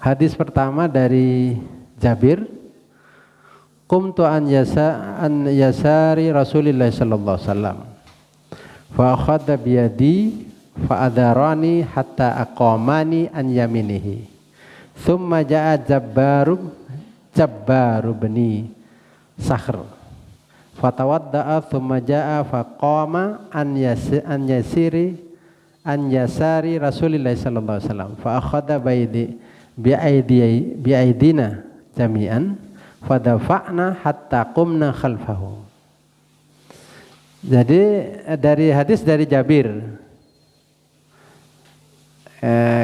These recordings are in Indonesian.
Hadis pertama dari Jabir, qumtu an yasari Rasulillah sallallahu alaihi wasallam fa akhadha bi yadi fa adarani hatta aqamani an yaminihi thumma jaa jabbaru bani Sakhr fatawadda'a thumma jaa fa qama an yasari Rasulillah sallallahu alaihi wasallam fa akhadha bi aidina jami'an fadafa'na hatta qumna khalfahu. Jadi dari hadis dari Jabir,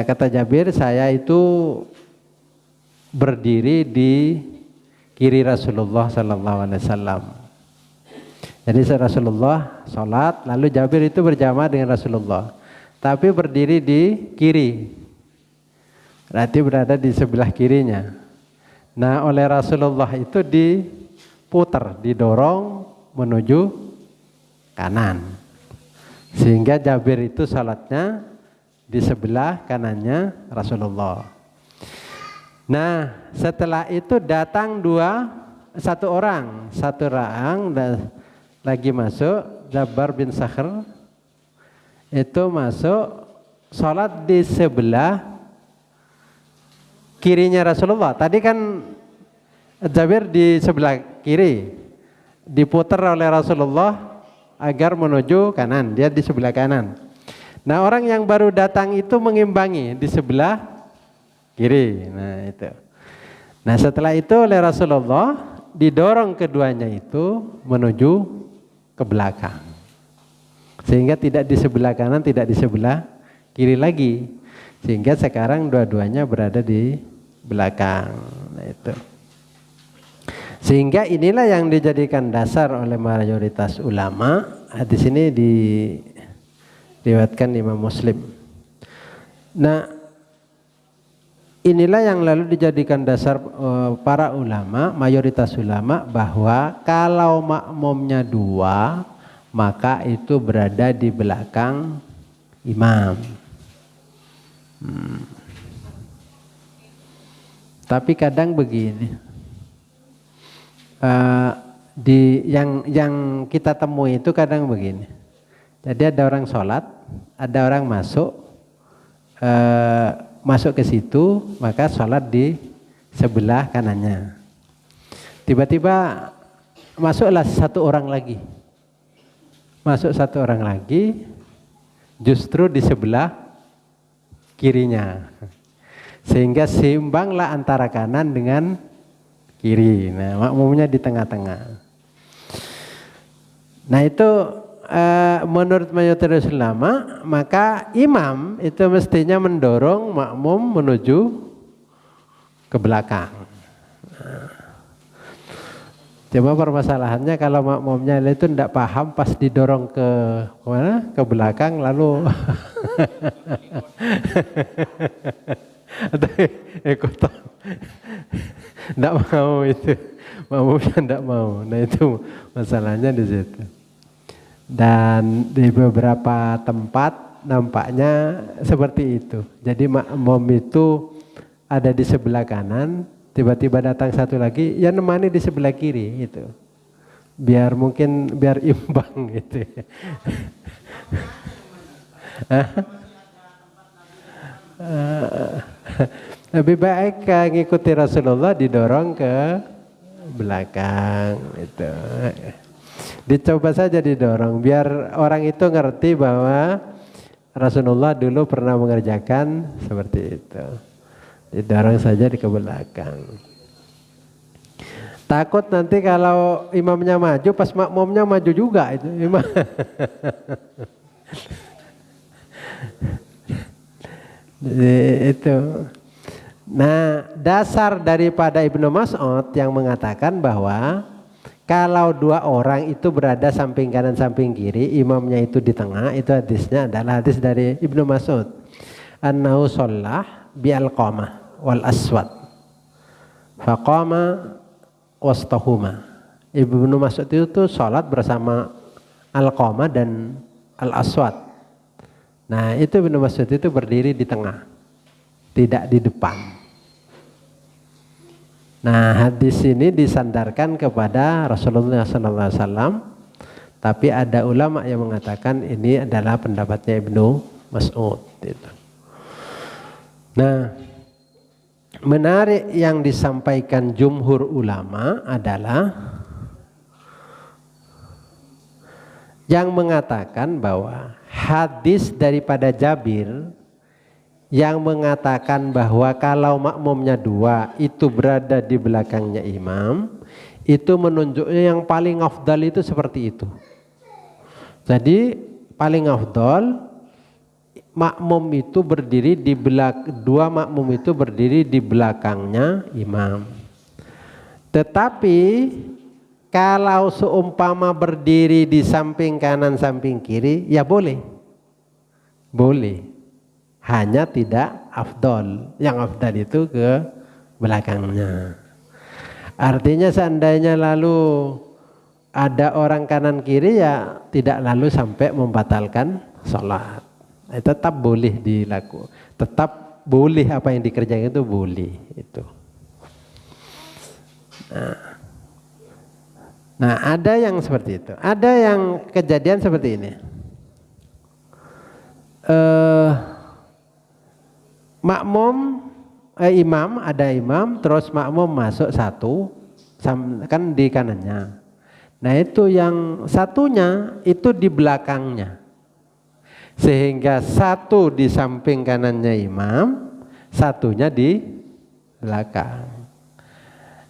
kata Jabir, saya itu berdiri di kiri Rasulullah sallallahu alaihi wasallam. Jadi Rasulullah sholat, lalu Jabir itu berjamaah dengan Rasulullah, tapi berdiri di kiri, berarti berada di sebelah kirinya. Nah, oleh Rasulullah itu diputar, didorong menuju kanan, sehingga Jabir itu salatnya di sebelah kanannya Rasulullah. Nah, setelah itu datang satu orang lagi masuk, Jabbar bin Sakhr itu masuk salat di sebelah kirinya Rasulullah. Tadi kan Jabir di sebelah kiri, diputar oleh Rasulullah agar menuju kanan, dia di sebelah kanan. Nah, orang yang baru datang itu mengimbangi di sebelah kiri. Nah, itu. Nah, setelah itu oleh Rasulullah didorong keduanya itu menuju ke belakang, sehingga tidak di sebelah kanan, tidak di sebelah kiri lagi, sehingga sekarang dua-duanya berada di belakang. Nah, itu. Sehingga inilah yang dijadikan dasar oleh mayoritas ulama. Hadis ini diriwayatkan Imam Muslim. Nah, inilah yang lalu dijadikan dasar para ulama, mayoritas ulama, bahwa kalau makmumnya dua, maka itu berada di belakang imam. Tapi kadang begini, yang kita temui itu kadang begini. Jadi ada orang sholat, ada orang masuk ke situ, maka sholat di sebelah kanannya. Tiba-tiba masuklah satu orang lagi, justru di sebelah kirinya. Sehingga seimbanglah antara kanan dengan kiri. Nah, makmumnya di tengah-tengah. Nah, itu menurut mayoritas ulama, maka imam itu mestinya mendorong makmum menuju ke belakang. Coba permasalahannya kalau makmumnya itu tidak paham, pas didorong ke mana? Ke belakang, lalu atau ikutan tidak mau, itu makmumnya tidak mau. Nah, itu masalahnya di situ. Dan di beberapa tempat nampaknya seperti itu. Jadi makmum itu ada di sebelah kanan, tiba-tiba datang satu lagi, ya nemani di sebelah kiri itu. Biar imbang gitu. Lebih baik ngikuti Rasulullah, didorong ke belakang itu. Dicoba saja didorong, biar orang itu ngerti bahwa Rasulullah dulu pernah mengerjakan seperti itu. Didorong saja ke belakang. Takut nanti kalau imamnya maju, pas makmumnya maju juga itu imam. Itu. Nah, dasar daripada Ibnu Mas'ud yang mengatakan bahwa kalau dua orang itu berada samping kanan samping kiri, imamnya itu di tengah, itu hadisnya adalah hadis dari Ibnu Mas'ud. Annahu shollah bi al-qamah wal aswad faqama wastahuma. Ibnu Mas'ud itu sholat bersama al-qamah dan al-aswad. Nah, itu Ibnu Mas'ud itu berdiri di tengah, tidak di depan. Nah, hadis ini disandarkan kepada Rasulullah SAW, tapi ada ulama yang mengatakan ini adalah pendapatnya Ibnu Mas'ud. Gitu. Nah, menarik yang disampaikan jumhur ulama adalah yang mengatakan bahwa hadis daripada Jabir yang mengatakan bahwa kalau makmumnya 2 itu berada di belakangnya imam, itu menunjuknya yang paling afdal itu seperti itu. Jadi paling afdal makmum itu berdiri di dua makmum itu berdiri di belakangnya imam. Tetapi kalau seumpama berdiri di samping kanan samping kiri, ya boleh. Boleh. Hanya tidak afdol. Yang afdal itu ke belakangnya. Artinya seandainya lalu ada orang kanan kiri, ya tidak lalu sampai membatalkan sholat. Tetap boleh dilakukan. Tetap boleh apa yang dikerjakan itu boleh. Itu. Nah, ada yang seperti itu. Ada yang kejadian seperti ini. Imam, ada imam, terus makmum masuk satu, kan di kanannya. Nah, itu yang satunya itu di belakangnya. Sehingga satu di samping kanannya imam, satunya di belakang.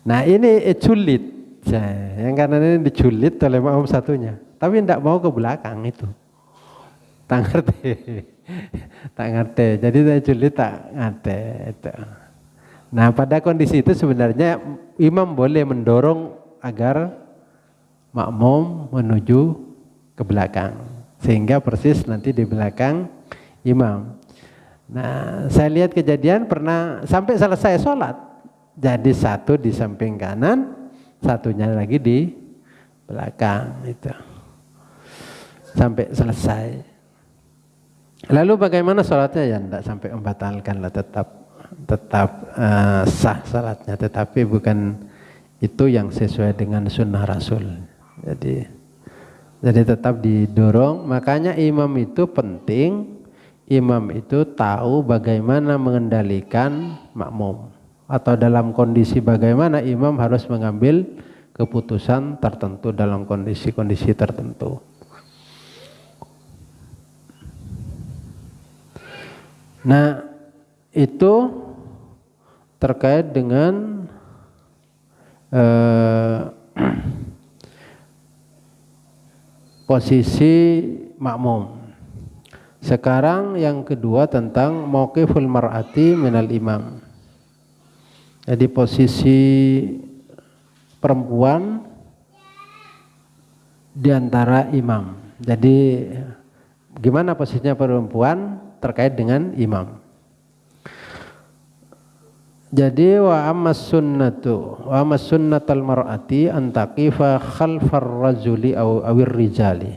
Nah, ini julid. Yang kanan ini dijulit oleh makmum satunya, tapi tidak mau ke belakang itu. Tak ngerti. Tak ngerti. Jadi saya julid tak ngerti itu. Nah, pada kondisi itu sebenarnya imam boleh mendorong agar makmum menuju ke belakang, sehingga persis nanti di belakang imam. Nah, saya lihat kejadian pernah sampai selesai sholat, jadi satu di samping kanan, satunya lagi di belakang itu, sampai selesai. Lalu bagaimana sholatnya? Ya tidak sampai membatalkan lah, tetap sah sholatnya, tetapi bukan itu yang sesuai dengan sunnah Rasul. Jadi tetap didorong. Makanya imam itu penting. Imam itu tahu bagaimana mengendalikan makmum, atau dalam kondisi bagaimana imam harus mengambil keputusan tertentu dalam kondisi-kondisi tertentu. Nah, itu terkait dengan posisi makmum. Sekarang yang kedua tentang mauqiful mar'ati minal imam. Jadi posisi perempuan di antara imam. Jadi gimana posisinya perempuan terkait dengan imam. Jadi wa ammas sunnatul mar'ati an taqifa khalfar rajuli awir rijali.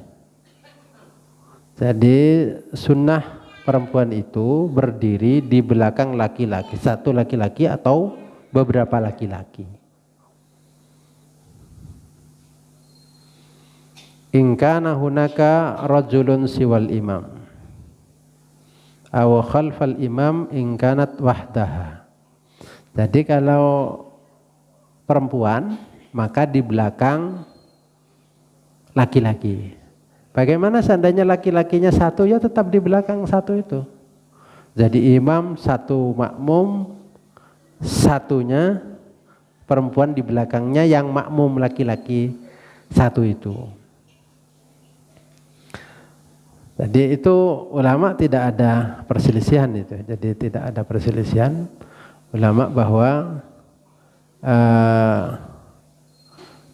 Jadi sunnah perempuan itu berdiri di belakang laki-laki, satu laki-laki atau beberapa laki-laki. In kana hunaka rajulun siwal imam aw khalfal imam in kanat wahdaha. Jadi kalau perempuan maka di belakang laki-laki. Bagaimana seandainya laki-lakinya satu, ya tetap di belakang satu itu. Jadi imam satu, makmum satunya, perempuan di belakangnya, yang makmum laki-laki satu itu. Jadi itu ulama tidak ada perselisihan itu. Jadi tidak ada perselisihan ulama bahwa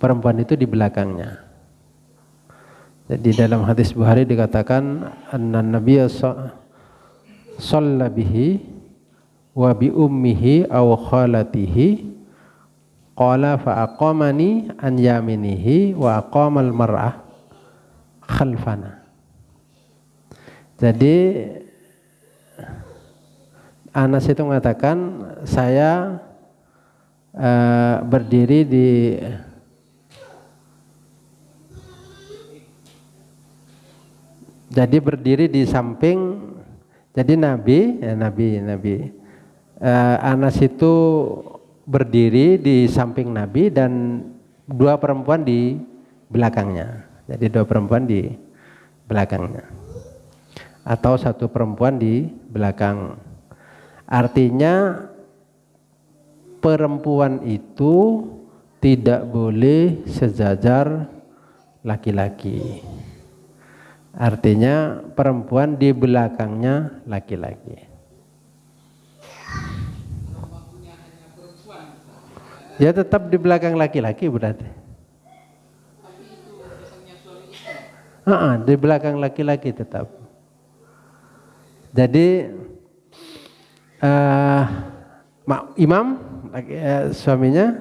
perempuan itu di belakangnya. Jadi dalam hadis Bukhari dikatakan anna nabiyya shalla bihi wa bi ummihi aw khalatihi qala fa aqamani an yaminihi wa aqamal mar'ah khalfana. Jadi Anas itu mengatakan saya berdiri di jadi berdiri di samping. Jadi Nabi Anas itu berdiri di samping Nabi dan dua perempuan di belakangnya. Jadi dua perempuan di belakangnya atau satu perempuan di belakang. Artinya perempuan itu tidak boleh sejajar laki-laki. Artinya perempuan di belakangnya laki-laki. Ya tetap di belakang laki-laki berarti. Di belakang laki-laki tetap. Jadi imam suaminya,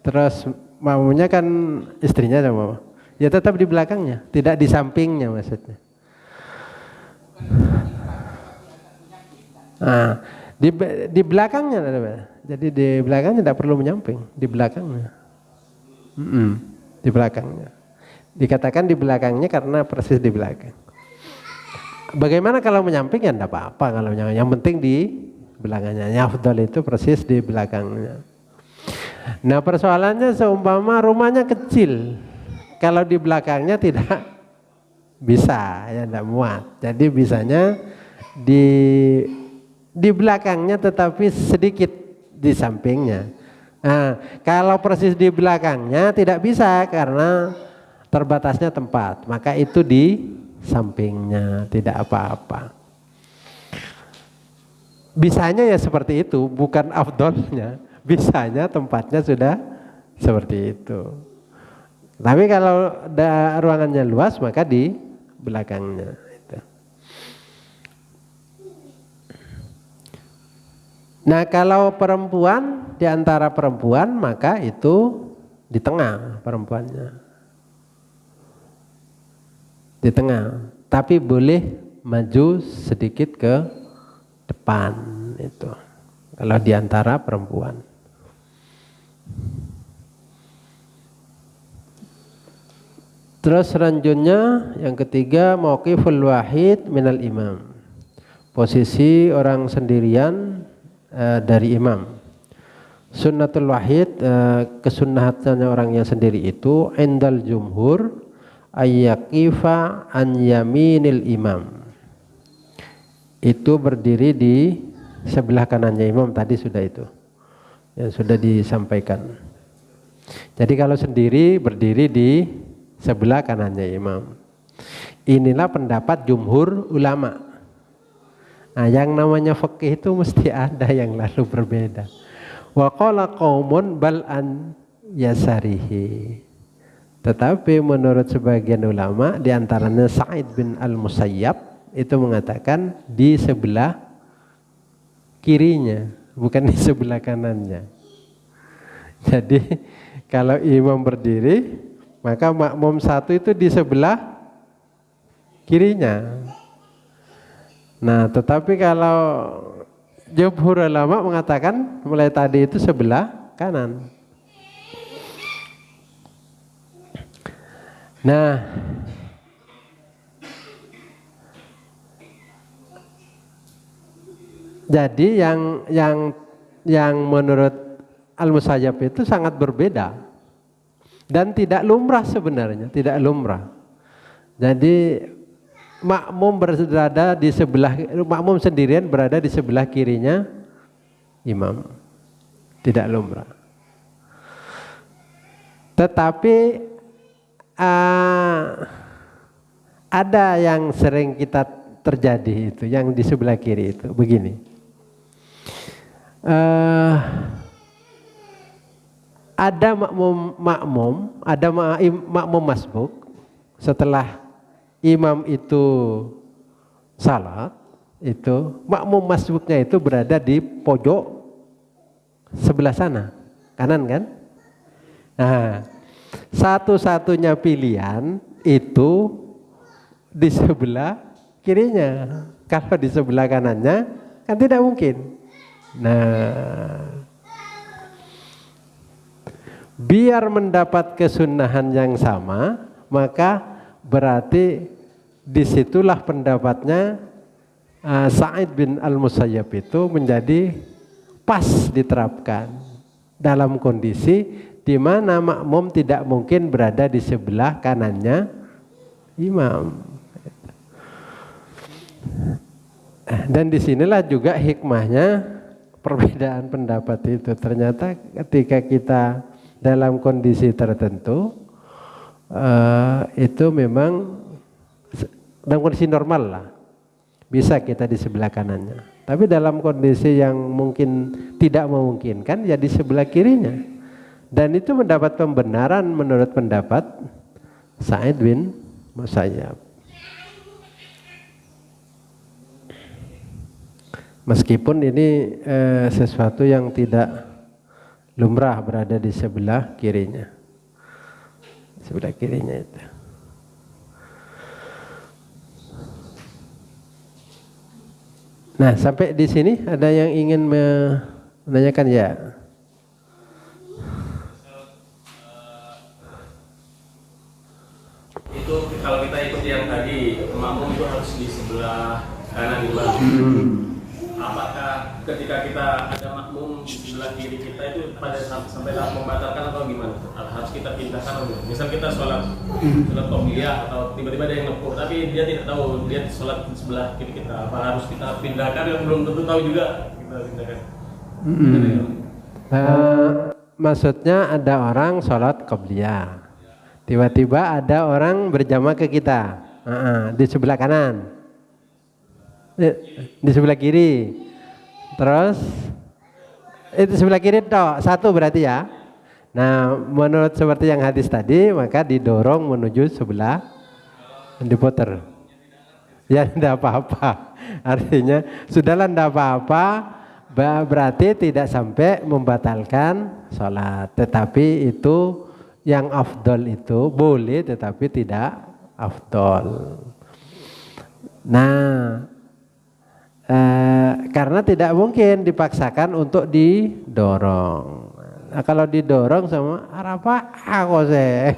terus makmumnya kan istrinya sama. Ya tetap di belakangnya, tidak di sampingnya maksudnya. Di belakangnya, jadi di belakangnya tidak perlu menyamping, di belakangnya. Di belakangnya. Dikatakan di belakangnya karena persis di belakang. Bagaimana kalau menyamping ya tidak apa-apa kalau yang penting di belakangnya. Yang afdal itu persis di belakangnya. Nah persoalannya seumpama rumahnya kecil. Kalau di belakangnya tidak bisa, ya tidak muat. Jadi bisanya di belakangnya tetapi sedikit di sampingnya. Nah, kalau persis di belakangnya tidak bisa karena terbatasnya tempat. Maka itu di sampingnya, tidak apa-apa. Bisanya ya seperti itu, bukan afdolnya. Bisanya tempatnya sudah seperti itu. Tapi kalau ruangannya luas maka di belakangnya. Nah kalau perempuan, di antara perempuan maka itu di tengah perempuannya. Di tengah, tapi boleh maju sedikit ke depan itu. Kalau di antara perempuan. Terus selanjutnya yang ketiga mauqiful wahid minal imam. Posisi orang sendirian dari imam. Sunnatul wahid, kesunnahannya orang yang sendiri itu indal jumhur ayyaqifa an yaminil imam. Itu berdiri di sebelah kanannya imam, tadi sudah itu. Yang sudah disampaikan. Jadi kalau sendiri berdiri di sebelah kanannya imam. Inilah pendapat jumhur ulama. Nah, yang namanya fikih itu mesti ada yang lalu berbeda. Wa qala qaumun bal an yasarihi. Tetapi menurut sebagian ulama, di antaranya Sa'id bin Al-Musayyab itu mengatakan di sebelah kirinya, bukan di sebelah kanannya. Jadi kalau imam berdiri maka makmum satu itu di sebelah kirinya. Nah, tetapi kalau jumhur ulama mengatakan mulai tadi itu sebelah kanan. Nah, jadi yang menurut Al-Musayyab itu sangat berbeda. Dan tidak lumrah sebenarnya, tidak lumrah. Jadi makmum berada di sebelah, makmum sendirian berada di sebelah kirinya imam, tidak lumrah. Tetapi ada yang sering kita terjadi itu, yang di sebelah kiri itu begini. Ada makmum, ada makmum masbuk. Setelah imam itu salat, itu makmum masbuknya itu berada di pojok sebelah sana, kanan kan? Nah, satu-satunya pilihan itu di sebelah kirinya. Kalau di sebelah kanannya kan tidak mungkin. Nah, biar mendapat kesunahan yang sama, maka berarti disitulah pendapatnya Sa'id bin Al-Musayyab itu menjadi pas diterapkan dalam kondisi di mana makmum tidak mungkin berada di sebelah kanannya imam. Dan disinilah juga hikmahnya perbedaan pendapat itu. Ternyata ketika kita dalam kondisi tertentu itu memang dalam kondisi normal lah, bisa kita di sebelah kanannya. Tapi dalam kondisi yang mungkin tidak memungkinkan ya di sebelah kirinya. Dan itu mendapat pembenaran menurut pendapat Sa'id bin Musayyab. Meskipun ini sesuatu yang tidak lumrah berada di sebelah kirinya. Sebelah kirinya itu. Nah, sampai di sini ada yang ingin menanyakan ya? Itu kalau kita ikut yang tadi, makmum itu harus di sebelah kanan imam. Apakah ketika kita ada makmum di sebelah kiri kita itu pada sampai tahap membatalkan atau gimana? Harus kita pindahkan atau misal kita sholat qobliyah atau tiba-tiba ada yang ngepuh tapi dia tidak tahu dia sholat di sebelah kiri kita, apa harus kita pindahkan yang belum tentu tahu juga kita pindahkan? Maksudnya ada orang sholat qobliyah, tiba-tiba ada orang berjamaah ke kita di sebelah kanan, di sebelah kiri, terus itu sebelah kiri toh satu berarti ya. Nah, menurut seperti yang hadis tadi, maka didorong menuju sebelah, diputer. Ya tidak apa-apa. Artinya sudahlah tidak apa-apa, berarti tidak sampai membatalkan sholat. Tetapi itu yang afdol itu boleh, tetapi tidak afdol. Nah, karena tidak mungkin dipaksakan untuk didorong. Nah, kalau didorong sama apa aku sih.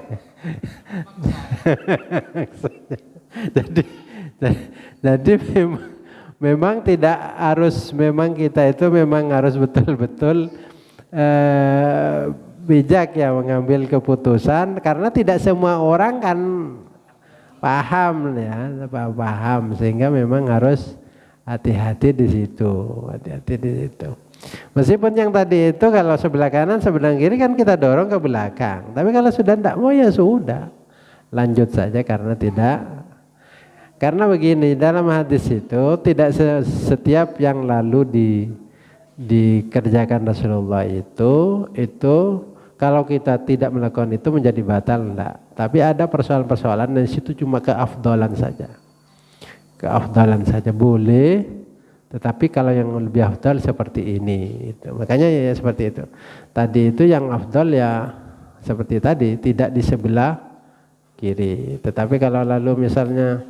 jadi memang tidak harus, memang kita itu memang harus betul-betul bijak ya mengambil keputusan, karena tidak semua orang kan paham ya, paham, sehingga memang harus hati-hati di situ, hati-hati di situ. Meskipun yang tadi itu kalau sebelah kanan, sebelah kiri kan kita dorong ke belakang. Tapi kalau sudah tidak mau ya sudah, lanjut saja karena tidak. Karena begini, dalam hadis itu tidak setiap yang lalu dikerjakan Rasulullah itu kalau kita tidak melakukan itu menjadi batal, enggak. Tapi ada persoalan-persoalan dan situ cuma keafdalan saja. Keafdalan saja boleh. Tetapi kalau yang lebih afdal seperti ini, itu. Makanya ya seperti itu. Tadi itu yang afdal ya seperti tadi, tidak di sebelah kiri. Tetapi kalau lalu misalnya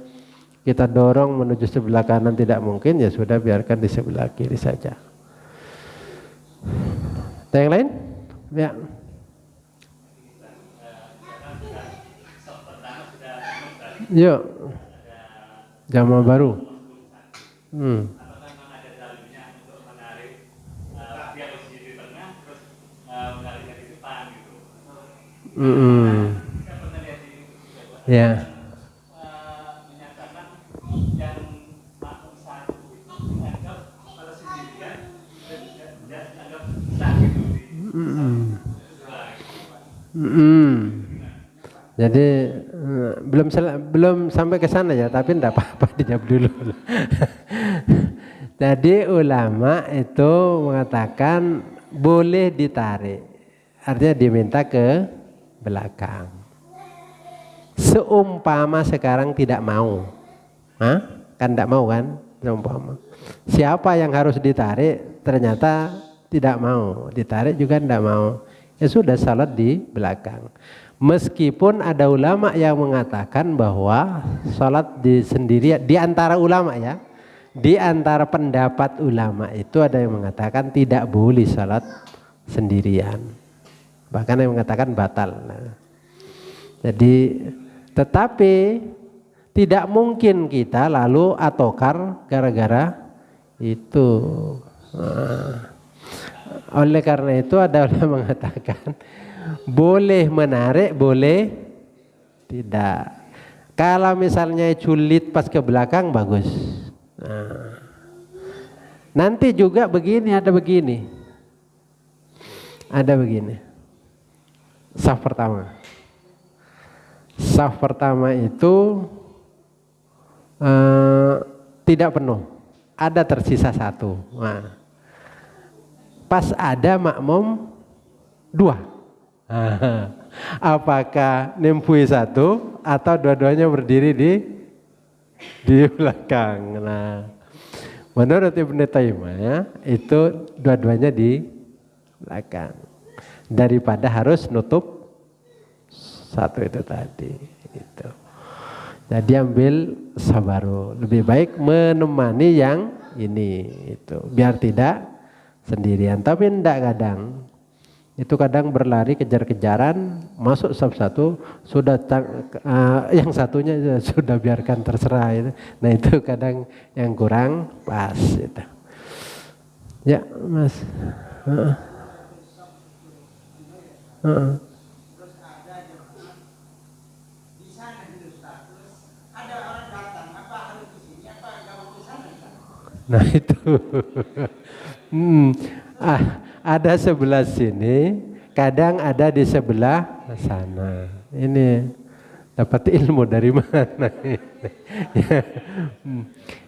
kita dorong menuju sebelah kanan tidak mungkin, ya sudah biarkan di sebelah kiri saja. Ada yang lain? Ya. Yuk. Jamaah baru. Ya. Jadi belum sampai ke sana ya, tapi enggak apa-apa dijawab dulu. Jadi ulama itu mengatakan boleh ditarik, artinya diminta ke belakang. Seumpama sekarang tidak mau, kan tidak mau kan? Seumpama siapa yang harus ditarik ternyata tidak mau, ditarik juga tidak mau, ya sudah salat di belakang. Meskipun ada ulama yang mengatakan bahwa salat di sendirian, di antara ulama ya, di antara pendapat ulama itu ada yang mengatakan tidak boleh salat sendirian. Bahkan yang mengatakan batal. Nah, jadi tetapi tidak mungkin kita lalu atokar gara-gara itu. Nah, oleh karena itu ada yang mengatakan boleh menarik, boleh tidak. Kalau misalnya julid pas ke belakang bagus. Nah, nanti juga begini, ada begini. Ada begini. Saf pertama. Saf pertama itu tidak penuh. Ada tersisa satu. Nah, pas ada makmum dua. Apakah nempui satu atau dua-duanya berdiri di belakang? Nah, menurut Ibnu Taimiyah itu dua-duanya di belakang daripada harus nutup satu itu tadi. Gitu. Jadi ambil sabaru, lebih baik menemani yang ini itu biar tidak sendirian. Tapi enggak kadang. Itu kadang berlari kejar-kejaran masuk saf satu sudah yang satunya sudah biarkan terserah itu. Nah itu kadang yang kurang pas itu. Ya Mas. Nah itu ada sebelah sini, kadang ada di sebelah sana. Ini dapat ilmu dari mana?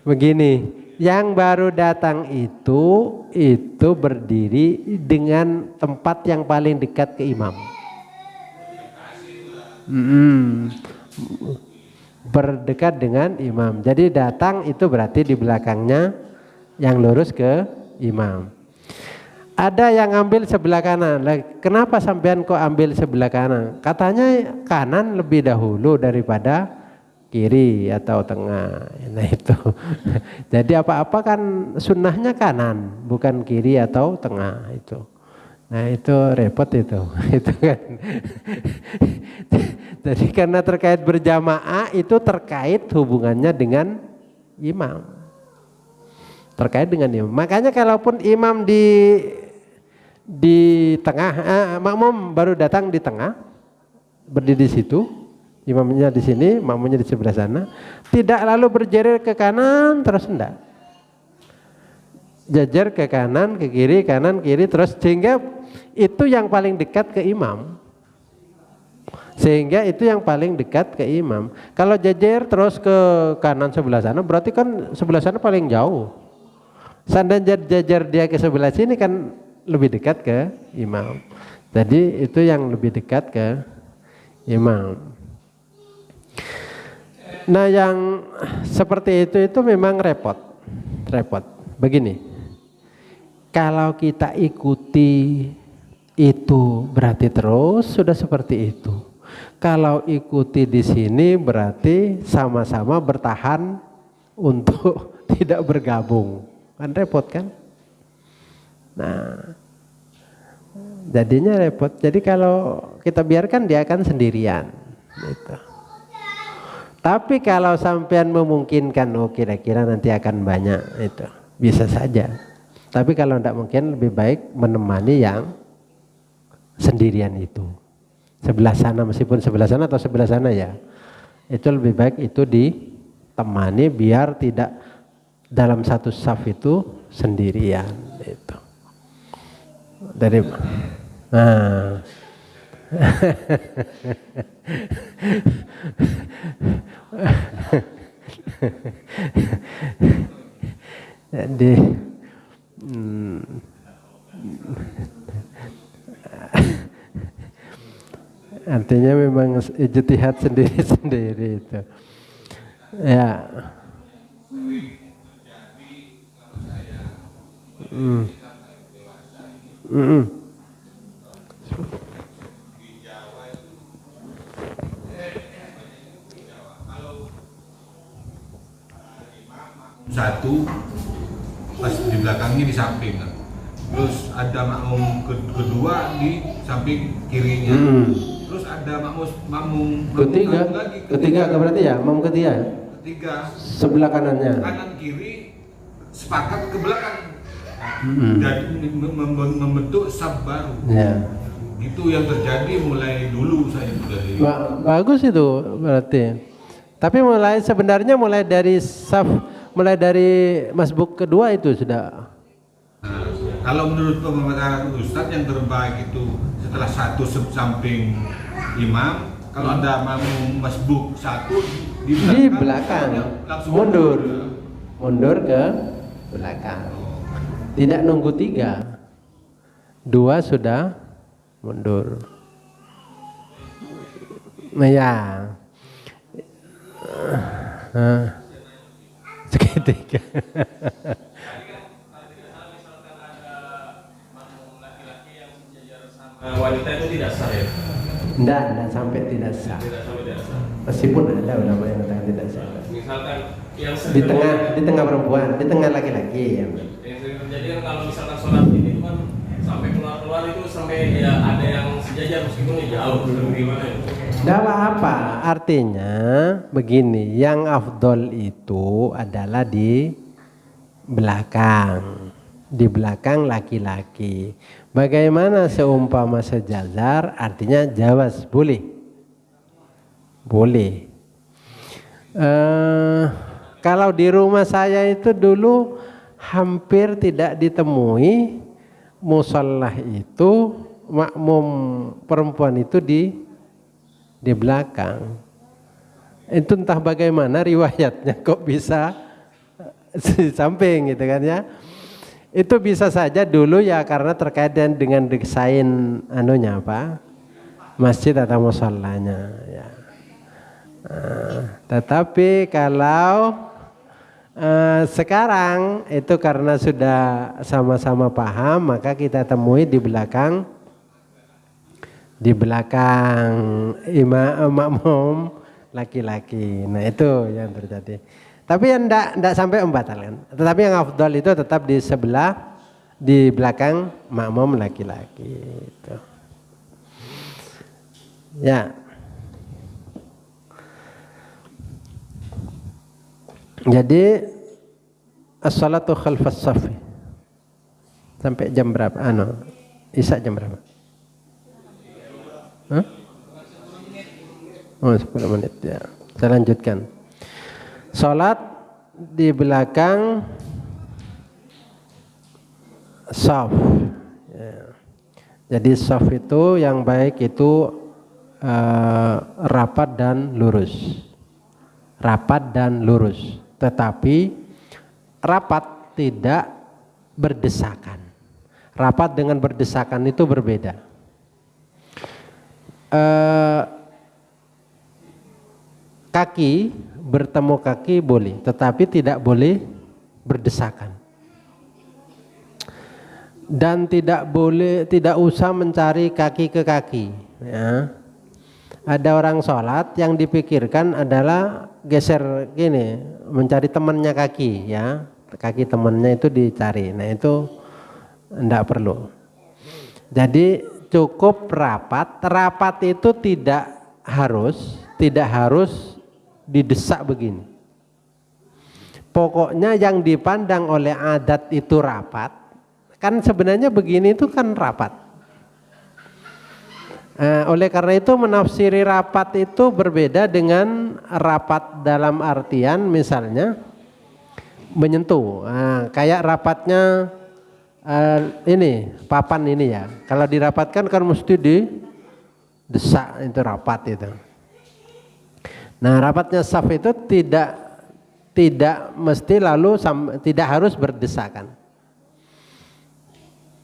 Begini, yang baru datang itu berdiri dengan tempat yang paling dekat ke imam. Berdekat dengan imam. Jadi datang itu berarti di belakangnya yang lurus ke imam. Ada yang ambil sebelah kanan. Kenapa sampean kok ambil sebelah kanan? Katanya kanan lebih dahulu daripada kiri atau tengah. Nah itu. Jadi apa-apa kan sunnahnya kanan, bukan kiri atau tengah itu. Nah itu repot itu. Itu kan. Jadi karena terkait berjamaah itu terkait hubungannya dengan imam. Terkait dengan imam. Makanya kalaupun imam di tengah, makmum baru datang di tengah, berdiri di situ, imamnya di sini, makmumnya di sebelah sana, tidak lalu berjejer ke kanan terus enggak. Jajar ke kanan, ke kiri, kanan, kiri terus sehingga itu yang paling dekat ke imam. Sehingga itu yang paling dekat ke imam. Kalau jajar terus ke kanan sebelah sana berarti kan sebelah sana paling jauh. Seandainya jajar dia ke sebelah sini kan lebih dekat ke imam. Jadi itu yang lebih dekat ke imam. Nah yang seperti itu memang repot. Begini, kalau kita ikuti itu berarti terus sudah seperti itu. Kalau ikuti di sini berarti sama-sama bertahan untuk tidak bergabung. Kan repot kan? Nah, jadinya repot. Jadi kalau kita biarkan dia akan sendirian. Gitu. Tapi kalau sampean memungkinkan, oh kira-kira nanti akan banyak itu, bisa saja. Tapi kalau tidak mungkin lebih baik menemani yang sendirian itu. Sebelah sana meskipun sebelah sana atau sebelah sana ya. Itu lebih baik itu ditemani biar tidak dalam satu saf itu sendirian itu. Dari jadi artinya memang ijtihad sendiri-sendiri itu. Ya. Satu pas di belakangnya di samping kan. Terus ada makmum kedua di samping kirinya. Terus ada makmum ketiga berarti ya, makmum ketiga sebelah kanannya, kanan kiri sepakat ke belakang, jadi membentuk saf baru. Ya. Itu yang terjadi mulai dulu saya dari. Bagus itu berarti. Tapi sebenarnya mulai dari masbuk kedua itu sudah. Nah, kalau menurut pemaparan Ustadz yang terbaik itu setelah satu samping imam, kalau ada makmum masbuk satu di belakang mundur ke belakang, tidak nunggu 3, 2 sudah mundur. Nah ya, seketika. Wanita itu tidak sah ya? Tidak sampai tidak sah. Meskipun ada ulama yang mengatakan tidak sah. Misalkan yang di tengah perempuan, di tengah laki-laki ya. Yang sering terjadi kan kalau misalkan sholat ini kan sampai keluar itu sampai ya ada yang sejajar meskipun jauh, gimana itu? Tidak apa, artinya begini, yang afdol itu adalah di belakang laki-laki. Bagaimana seumpama sejajar, artinya jawaz, boleh. Kalau di rumah saya itu dulu hampir tidak ditemui musholah itu makmum perempuan itu di belakang. Itu entah bagaimana riwayatnya kok bisa di samping gitu kan ya. Itu bisa saja dulu ya karena terkait dengan desain masjid atau musholanya ya. Tetapi kalau sekarang itu karena sudah sama-sama paham, maka kita temui di belakang makmum laki-laki. Nah itu yang terjadi. Tapi yang tidak sampai membatalkan. Tetapi yang afdal itu tetap di belakang makmum laki-laki. Itu. Ya. Jadi as-salatu khalfas safi. Sampai jam berapa? Isya jam berapa? Oh, 10 menit ya. Saya lanjutkan. Salat di belakang shaf. Ya. Jadi shaf itu yang baik itu rapat dan lurus. Tetapi rapat tidak berdesakan. Rapat dengan berdesakan itu berbeda. Kaki bertemu kaki boleh, tetapi tidak boleh berdesakan. Dan tidak usah mencari kaki ke kaki. Ya. Ada orang sholat yang dipikirkan adalah geser gini, mencari temannya kaki, ya, kaki temannya itu dicari. Nah itu tidak perlu. Jadi cukup rapat. Rapat itu tidak harus didesak begini. Pokoknya yang dipandang oleh adat itu rapat. Kan sebenarnya begini itu kan rapat. Oleh karena itu menafsiri rapat itu berbeda dengan rapat dalam artian misalnya menyentuh. Kayak rapatnya ini papan ini ya. Kalau dirapatkan kan mesti didesak, itu rapat itu. Nah, rapatnya saf itu tidak mesti lalu tidak harus berdesakan.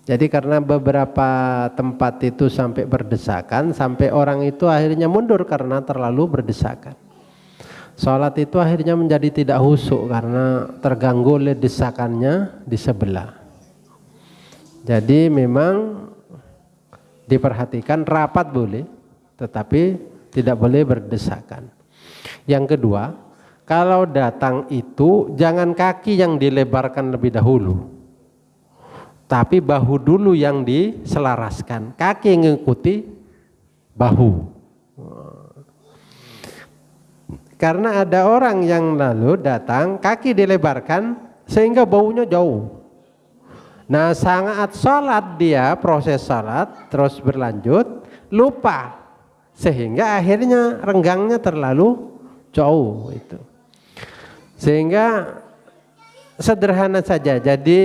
Jadi karena beberapa tempat itu sampai berdesakan, sampai orang itu akhirnya mundur karena terlalu berdesakan. Salat itu akhirnya menjadi tidak khusyuk karena terganggu oleh desakannya di sebelah. Jadi memang diperhatikan rapat boleh, tetapi tidak boleh berdesakan. Yang kedua, kalau datang itu jangan kaki yang dilebarkan lebih dahulu. Tapi bahu dulu yang diselaraskan, kaki mengikuti bahu. Karena ada orang yang lalu datang kaki dilebarkan sehingga baunya jauh. Nah, saat sholat dia proses sholat terus berlanjut lupa sehingga akhirnya renggangnya terlalu jauh itu. Sehingga sederhana saja. Jadi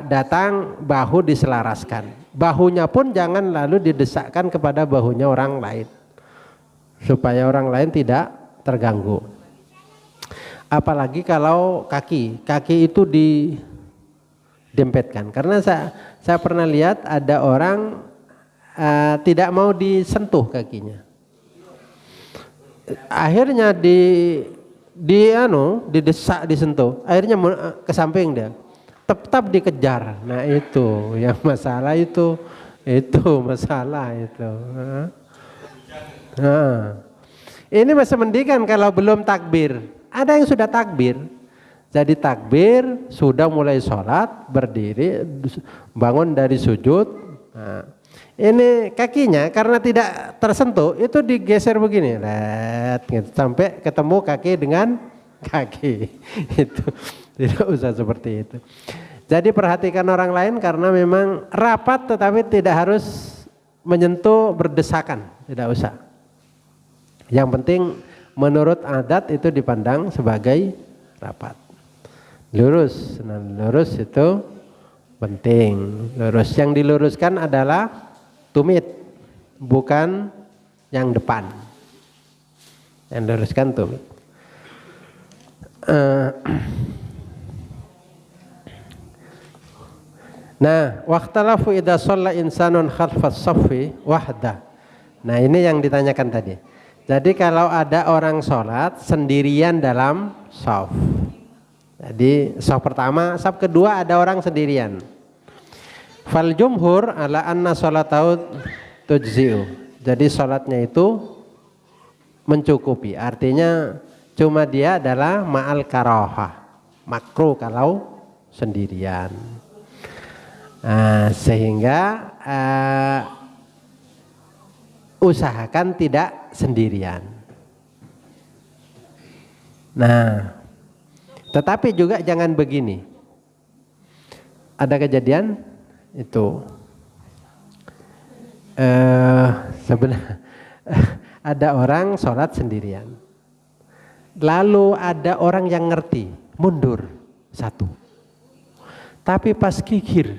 datang bahu diselaraskan. Bahunya pun jangan lalu didesakkan kepada bahunya orang lain, supaya orang lain tidak terganggu. Apalagi kalau kaki itu didempetkan. Karena saya pernah lihat ada orang tidak mau disentuh kakinya. Akhirnya didesak, disentuh. Akhirnya ke samping dia. Tetap dikejar. Nah, itu yang masalah itu masalah itu. Nah, ini masih mendingan kalau belum takbir. Ada yang sudah takbir. Jadi takbir, sudah mulai sholat, berdiri, bangun dari sujud. Nah, ini kakinya karena tidak tersentuh, itu digeser begini, sampai ketemu kaki dengan kaki. Itu tidak usah seperti itu. Jadi perhatikan orang lain karena memang rapat tetapi tidak harus menyentuh berdesakan, tidak usah. Yang penting menurut adat itu dipandang sebagai rapat. Lurus, nah lurus itu penting. Lurus, yang diluruskan adalah tumit, bukan yang depan. Yang diluruskan tumit. Nah, waqtalafu idza shalla insanun khalfas shaffi wahda. Nah, ini yang ditanyakan tadi. Jadi kalau ada orang sholat sendirian dalam shaf. Jadi shaf pertama, shaf kedua ada orang sendirian. Fal jumhur ala anna sholatahu tujzi'u. Jadi sholatnya itu mencukupi. Artinya cuma dia adalah ma'al karahah, makruh kalau sendirian. Sehingga usahakan tidak sendirian. Nah, tetapi juga jangan begini. Ada kejadian itu sebenarnya ada orang sholat sendirian. Lalu ada orang yang ngerti, mundur satu. Tapi pas kikir,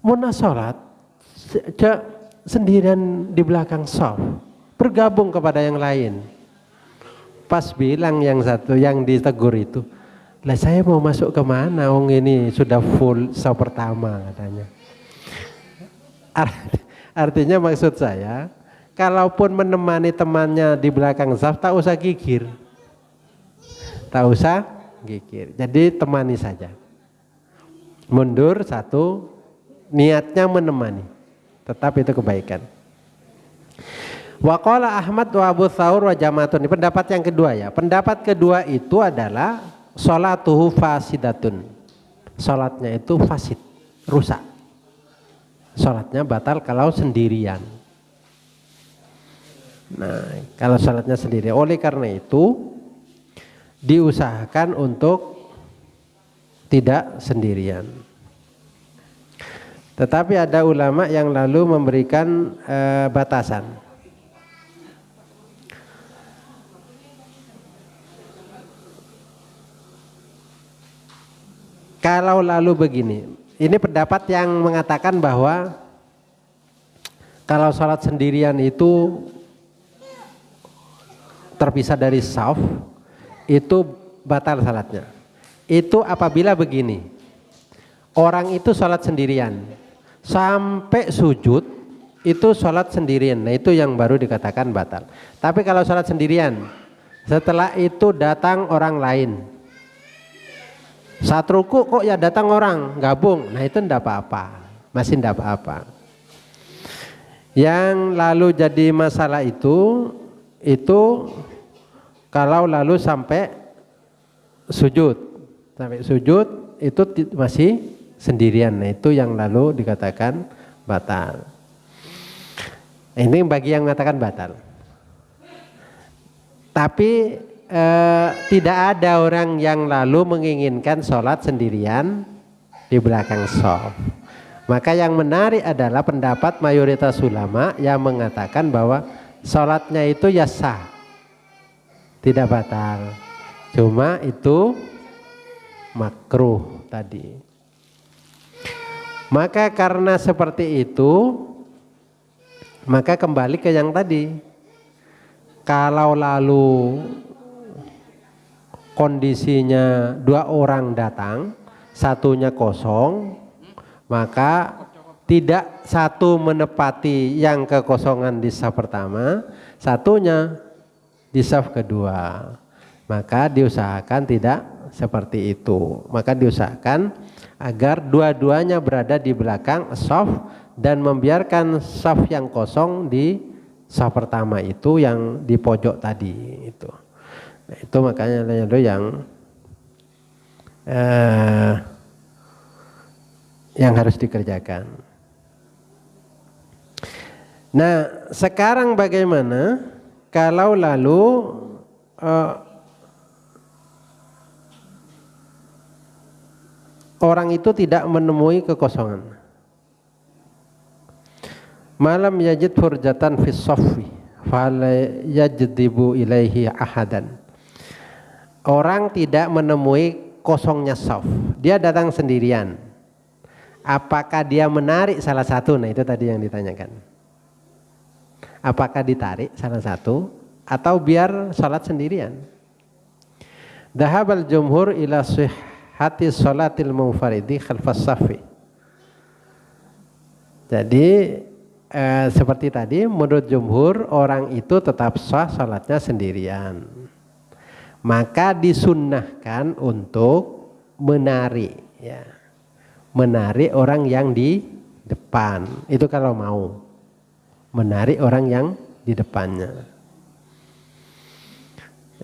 mau sholat sendirian di belakang shaf, bergabung kepada yang lain. Pas bilang yang satu yang ditegur itu, lah saya mau masuk kemana? Wong ini sudah full shaf pertama katanya. Artinya maksud saya, kalaupun menemani temannya di belakang shaf, tak usah gigir. Tak usah gigir. Jadi temani saja. Mundur satu, niatnya menemani. Tetap itu kebaikan. Wa qala Ahmad wa Abu Thawr wa jamaatun. Ini pendapat yang kedua ya. Pendapat kedua itu adalah sholatuhu fasidatun. Sholatnya itu fasid, rusak. Sholatnya batal kalau sendirian. Nah, kalau sholatnya sendiri. Oleh karena itu diusahakan untuk tidak sendirian. Tetapi ada ulama yang lalu memberikan batasan. Kalau lalu begini, ini pendapat yang mengatakan bahwa kalau sholat sendirian itu terpisah dari shaf, itu batal salatnya. Itu apabila begini, orang itu sholat sendirian sampai sujud itu sholat sendirian. Nah, itu yang baru dikatakan batal. Tapi kalau sholat sendirian setelah itu datang orang lain, saat ruku kok ya datang orang gabung, nah itu enggak apa-apa, masih enggak apa-apa. Yang lalu jadi masalah itu kalau lalu sampai sujud itu masih sendirian. Nah, itu yang lalu dikatakan batal. Ini bagi yang mengatakan batal. Tapi tidak ada orang yang lalu menginginkan sholat sendirian di belakang shaf. Maka yang menarik adalah pendapat mayoritas ulama yang mengatakan bahwa sholatnya itu ya sah, tidak batal. Cuma itu makruh tadi. Maka karena seperti itu, maka kembali ke yang tadi. Kalau lalu kondisinya 2 orang datang, satunya kosong, maka tidak satu menepati yang kekosongan di saf pertama, satunya di saf kedua. Maka diusahakan tidak seperti itu. Maka diusahakan agar dua-duanya berada di belakang saf dan membiarkan saf yang kosong di saf pertama itu yang di pojok tadi itu. Nah, itu makanya itu yang harus dikerjakan. Nah, sekarang bagaimana kalau lalu orang itu tidak menemui kekosongan? Malam yajid furjatan fis saffi fala yajdibu ilaihi ahadan. Orang tidak menemui kosongnya saf. Dia datang sendirian. Apakah dia menarik salah satu? Nah, itu tadi yang ditanyakan. Apakah ditarik salah satu atau biar salat sendirian? Dhahabal jumhur ila sihhati salatil munfaridi khalfas saffi. Jadi seperti tadi, menurut jumhur orang itu tetap sah salatnya sendirian. Maka disunnahkan untuk menarik, ya, menarik orang yang di depan. Itu kalau mau menarik orang yang di depannya.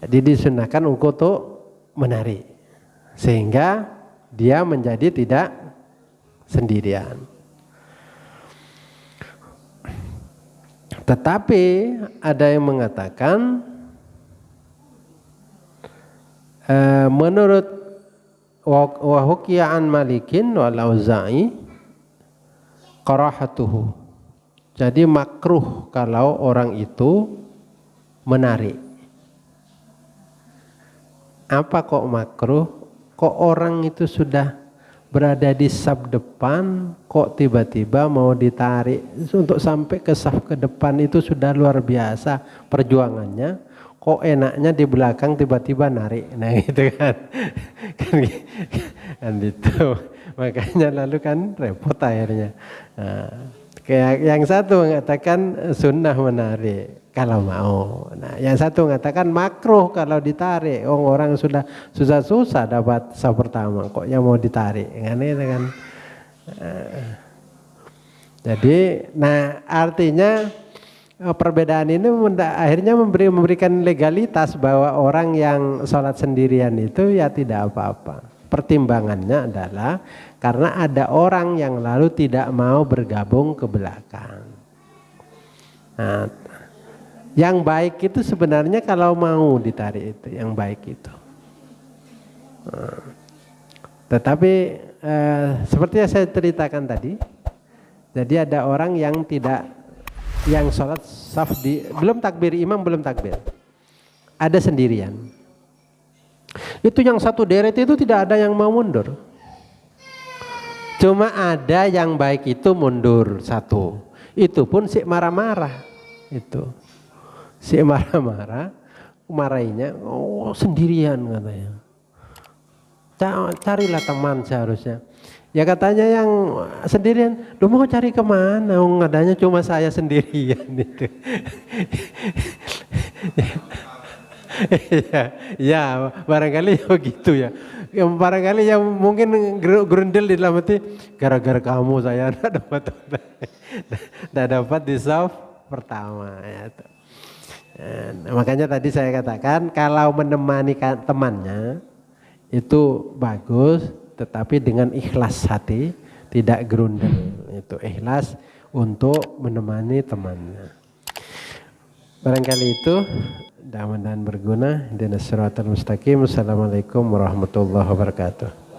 Jadi disunnahkan untuk menarik sehingga dia menjadi tidak sendirian. Tetapi ada yang mengatakan menurut wa hukiya an Malikin wal Auza'i karahatuhu. Jadi makruh kalau orang itu menarik. Apa kok makruh? Kok orang itu sudah berada di saf depan, kok tiba-tiba mau ditarik untuk sampai ke saf ke depan? Itu sudah luar biasa perjuangannya. Kok enaknya di belakang tiba-tiba narik? Nah gitu kan. Kan gitu. Makanya lalu kan repot akhirnya. Nah, kayak yang satu mengatakan sunnah menarik kalau mau. Nah, yang satu mengatakan makruh kalau ditarik. Oh, orang sudah susah-susah dapat saf pertama, kok yang mau ditarik? Kan itu kan. Jadi, nah artinya perbedaan ini akhirnya memberikan legalitas bahwa orang yang sholat sendirian itu ya tidak apa-apa. Pertimbangannya adalah karena ada orang yang lalu tidak mau bergabung ke belakang. Nah, yang baik itu sebenarnya kalau mau ditarik itu, yang baik itu. Tetapi seperti yang saya ceritakan tadi, jadi ada orang yang yang sholat saf belum takbir, imam belum takbir, ada sendirian. Itu yang satu deret itu tidak ada yang mau mundur. Cuma ada yang baik itu mundur satu. Itu pun si marah-marah. Itu si marah-marah, marahinya, oh sendirian katanya. Carilah teman seharusnya. Ya katanya yang sendirian, lu mau cari kemana? Oh, adanya cuma saya sendirian itu. ya barangkali begitu ya. Yang barangkali yang mungkin gerundel di dalam hati, gara-gara kamu saya tidak dapat di saf pertama. Ya. Nah, makanya tadi saya katakan kalau menemani temannya itu bagus. tetapi dengan ikhlas hati, tidak gerundel. Itu ikhlas untuk menemani temannya. Barangkali itu, mudah-mudahan berguna. Ihdinas siratal mustaqim. Assalamualaikum warahmatullahi wabarakatuh.